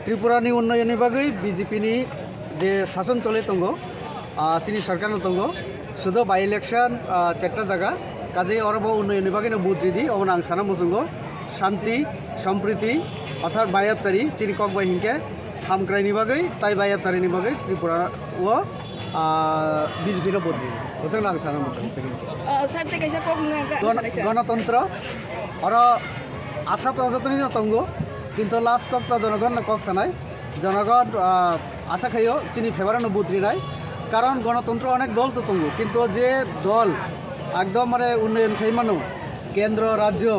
त्रिपुरानि उन्नयननि बागै बिजेपिनि जे शासन चले दंगो चिनि सरकारनो दंगो शुद्ध बाय इलेक्शन चारटा जागा काजे अरब उन्नयननि बागैनो बुद्रिदि अबन आं साना मुजुंगो शांति सम्प्रीति अर्थात बायाबचारी चिनि कक बाय हिंके हामक्राइनि बागै ताइ बायाबचारीनि बागै त्रिपुरा व बिजेपिनो बुद्रि होसों आं साना मुजुं सारते कैसा कक गणतन्त्र और आशा तजतनी तंगो किन्तु लास्ट कक जनगण कक सानाय जनगण आशा खाइयो चिनी फेवरानो बुद्रि नाय कारण गणतंत्र अनेक दल तो तंगो किन्तु जे दल एकदम माने उन्नयन खाइमानो केंद्र राज्य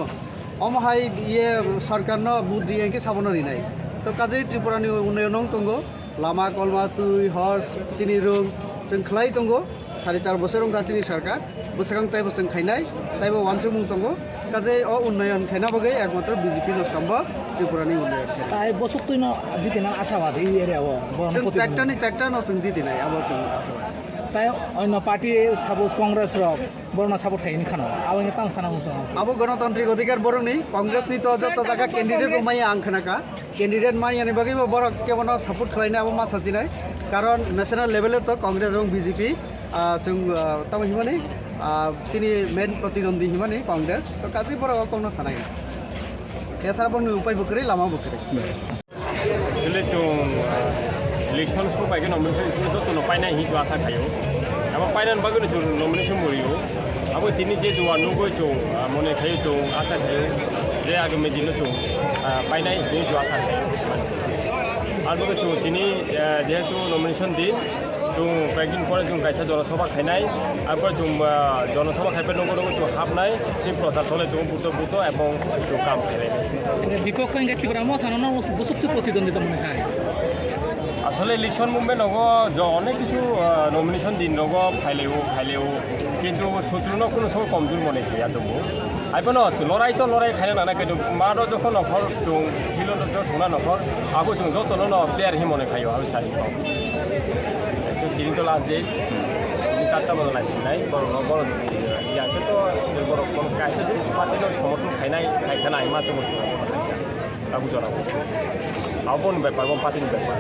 अमहाय ये सरकार न बुद्रि एंके साबन रिनाय तो काजे त्रिपुरानि उन्नयन तंगो लामा कलमा तुई हर्स चिनी रुं जों खलाय तंगो 4.5 बोसोर गासिनि सरकार बोसोरां ताइबो जों खाइनाय ताइबो वानसो मुं तंगो काजे अ उन्नयन खाइना बगै एकमात्र बीजेपी न सम्भव त्रिपुरानि उन्नयन ताइ बसुक तुइन जितिना आशावादी एरिया हो जों चारटा न जों जितिनाय अब जों आशावादी ताइ अन्य पार्टी सपोज कांग्रेस र बरना सपोर्ट खाइनि खानो अब नि तां साना मुसो अब गणतान्त्रिक अधिकार बरंनि कांग्रेस नि तो जत जागा कैंडिडेट माय आंखनाका कैंडिडेट माय यानि बगैबो बर केवनो सपोर्ट खालायना अब मा सासिनाय कारण नेशनल लेवल तो कांग्रेस एवं बीजेपी जों तब हिमाने चिनी मेन प्रतिद्वंदी हिमाने कांग्रेस तो काजै बर कोनो सानाय केसार बन उपाय बकरै लामा बकरै जिले जो इलेक्शन को बाइक नॉमिनेशन तो न पाइना ही जो आशा खायो अब पाइना बागै जो नॉमिनेशन मरियो अब तिनी जे जो अनुगो जो मने खायो जो आशा खायो जे आगे में दिन जो पाइना ही जो आशा खायो आरो जो तिनी जेहेतु नॉमिनेशन दिन जो कয়েকদিন পরে जो गाइसा जनसभा खाइनाय आरो जो जनसभा खाइबे नंगो जो हाबनाय जे प्रचार चले जो बुत এবং जो काम खाइनाय বিপক্ষ ইংকে কি করা মত না বসুক্তি প্রতিদ্বন্দ্বিতা মনে হয় আসলে ইলেকশন মুভমেন্ট নগ অনেক কিছু নমিনেশন দিন নগ খাইলেও কিন্তু শত্রুন কোনো সময় কমজোর মনে খাইয়া যাব আইবন লড়াই তো লড়াই খাইনা নানা কিন্তু মার যখন নখর जों হিলন থনা নখর আবো जों যতন ন প্লেয়ার হি মনে খাইও আমি সারি পাও তিনি তো লাস্ট ডে চারটা বদল আসছিনাই বড় বড় ইয়াকে তো বড় কোনো কাছে যে পার্টির সমর্থন খাইখানা ইমা তো তাকে জানাবো আপন ব্যাপার এবং পার্টির ব্যাপার